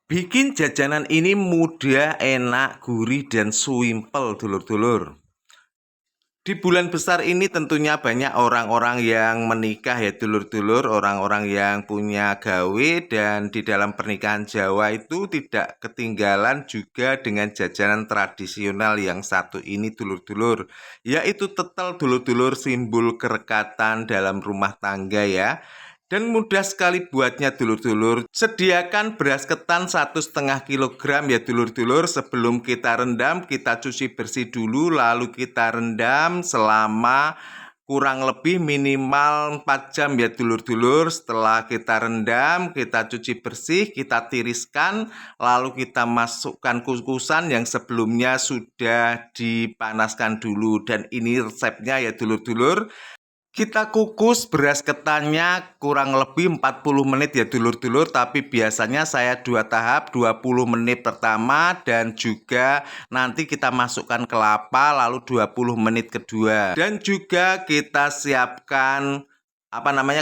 Bikin jajanan ini mudah, enak, gurih, dan simpel, dulur-dulur. Di bulan besar ini tentunya banyak orang-orang yang menikah ya dulur-dulur, orang-orang yang punya gawe, dan di dalam pernikahan Jawa itu tidak ketinggalan juga dengan jajanan tradisional yang satu ini dulur-dulur, yaitu tetel dulur-dulur, simbol kerekatan dalam rumah tangga ya. Dan mudah sekali buatnya dulur-dulur. Sediakan beras ketan 1,5 kilogram ya dulur-dulur. Sebelum kita rendam, kita cuci bersih dulu, lalu kita rendam selama kurang lebih minimal 4 jam ya dulur-dulur. Setelah kita rendam, kita cuci bersih, kita tiriskan, lalu kita masukkan kukusan yang sebelumnya sudah dipanaskan dulu. Dan ini resepnya ya dulur-dulur. Kita kukus beras ketannya kurang lebih 40 menit ya dulur-dulur, tapi biasanya saya 2 tahap, 20 menit pertama dan juga nanti kita masukkan kelapa lalu 20 menit kedua. Dan juga kita siapkan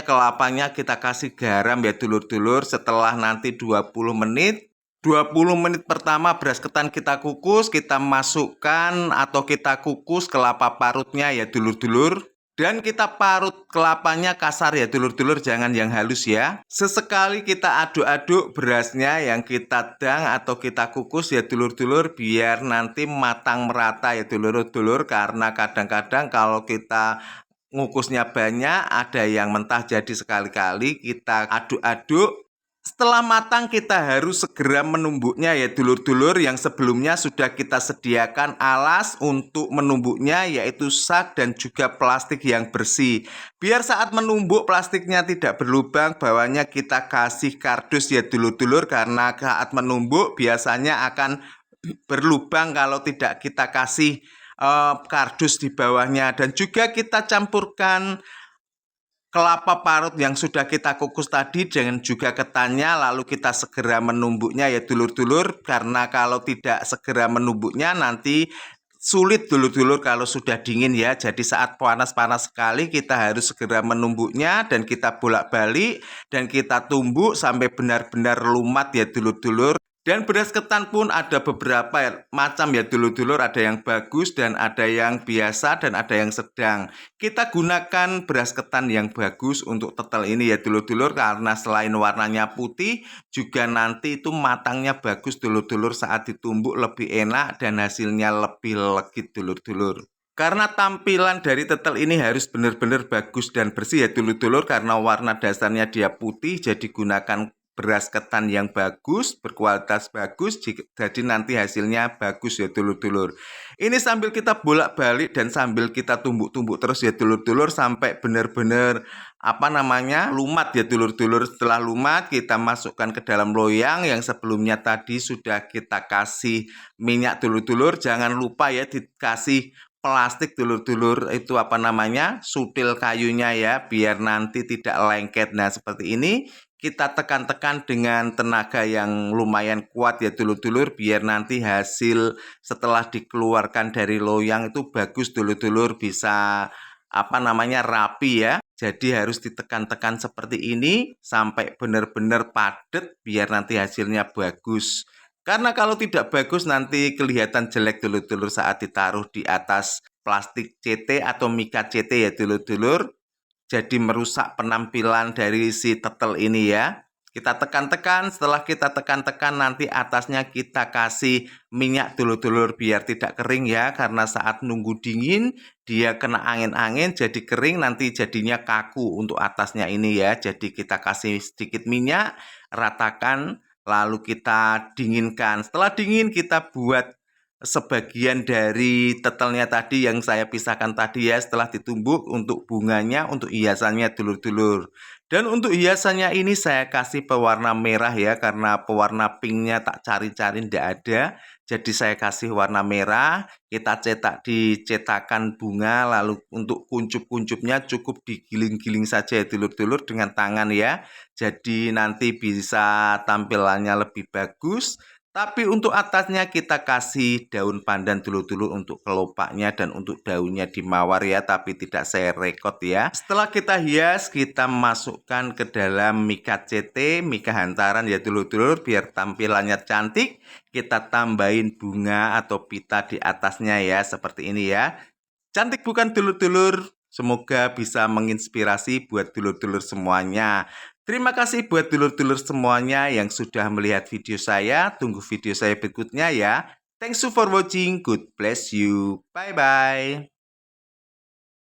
kelapanya, kita kasih garam ya dulur-dulur. Setelah nanti 20 menit, 20 menit pertama beras ketan kita kukus, kita masukkan atau kita kukus kelapa parutnya ya dulur-dulur. Dan kita parut kelapanya kasar ya dulur-dulur, jangan yang halus ya. Sesekali kita aduk-aduk berasnya yang kita dang atau kita kukus ya dulur-dulur, biar nanti matang merata ya dulur-dulur. Karena kadang-kadang kalau kita ngukusnya banyak, ada yang mentah, jadi sekali-kali kita aduk-aduk. Setelah matang kita harus segera menumbuknya ya dulur-dulur, yang sebelumnya sudah kita sediakan alas untuk menumbuknya, yaitu sak dan juga plastik yang bersih. Biar saat menumbuk plastiknya tidak berlubang, bawahnya kita kasih kardus ya dulur-dulur, karena saat menumbuk biasanya akan berlubang kalau tidak kita kasih kardus di bawahnya. Dan juga kita campurkan kelapa parut yang sudah kita kukus tadi dengan juga ketannya, lalu kita segera menumbuknya ya dulur-dulur, karena kalau tidak segera menumbuknya nanti sulit dulur-dulur kalau sudah dingin ya. Jadi saat panas-panas sekali kita harus segera menumbuknya dan kita bolak-balik dan kita tumbuk sampai benar-benar lumat ya dulur-dulur. Dan beras ketan pun ada beberapa macam ya dulur-dulur, ada yang bagus dan ada yang biasa dan ada yang sedang. Kita gunakan beras ketan yang bagus untuk tetel ini ya dulur-dulur, karena selain warnanya putih, juga nanti itu matangnya bagus dulur-dulur, saat ditumbuk lebih enak dan hasilnya lebih legit dulur-dulur. Karena tampilan dari tetel ini harus benar-benar bagus dan bersih ya dulur-dulur, karena warna dasarnya dia putih, jadi gunakan beras ketan yang bagus, berkualitas bagus, jadi nanti hasilnya bagus ya dulur-dulur. Ini sambil kita bolak-balik dan sambil kita tumbuk-tumbuk terus ya dulur-dulur sampai benar-benar lumat ya dulur-dulur. Setelah lumat kita masukkan ke dalam loyang yang sebelumnya tadi sudah kita kasih minyak dulur-dulur. Jangan lupa ya dikasih plastik dulur-dulur, itu sutil kayunya ya, biar nanti tidak lengket. Nah seperti ini kita tekan-tekan dengan tenaga yang lumayan kuat ya dulur-dulur, biar nanti hasil setelah dikeluarkan dari loyang itu bagus dulur-dulur, bisa rapi ya. Jadi harus ditekan-tekan seperti ini sampai benar-benar padat biar nanti hasilnya bagus. Karena kalau tidak bagus nanti kelihatan jelek dulur-dulur saat ditaruh di atas plastik CT atau mika CT ya dulur-dulur. Jadi merusak penampilan dari si tetel ini ya. Kita tekan-tekan, setelah kita tekan-tekan nanti atasnya kita kasih minyak dulur-dulur biar tidak kering ya. Karena saat nunggu dingin dia kena angin-angin jadi kering, nanti jadinya kaku untuk atasnya ini ya. Jadi kita kasih sedikit minyak, ratakan, lalu kita dinginkan. Setelah dingin kita buat sebagian dari tetelnya tadi yang saya pisahkan tadi ya, setelah ditumbuk untuk bunganya, untuk hiasannya dulur-dulur. Dan untuk hiasannya ini saya kasih pewarna merah ya, karena pewarna pinknya tak cari-cari tidak ada. Jadi saya kasih warna merah, kita cetak di cetakan bunga, lalu untuk kuncup-kuncupnya cukup digiling-giling saja ya dulur-dulur dengan tangan ya. Jadi nanti bisa tampilannya lebih bagus. Tapi untuk atasnya kita kasih daun pandan dulur-dulur untuk kelopaknya dan untuk daunnya di mawar ya, tapi tidak saya rekod ya. Setelah kita hias, kita masukkan ke dalam mika CT, mika hantaran ya dulur-dulur, biar tampilannya cantik. Kita tambahin bunga atau pita di atasnya ya, seperti ini ya. Cantik bukan dulur-dulur? Semoga bisa menginspirasi buat dulur-dulur semuanya. Terima kasih buat dulur-dulur semuanya yang sudah melihat video saya. Tunggu video saya berikutnya ya. Thanks for watching. God bless you. Bye-bye.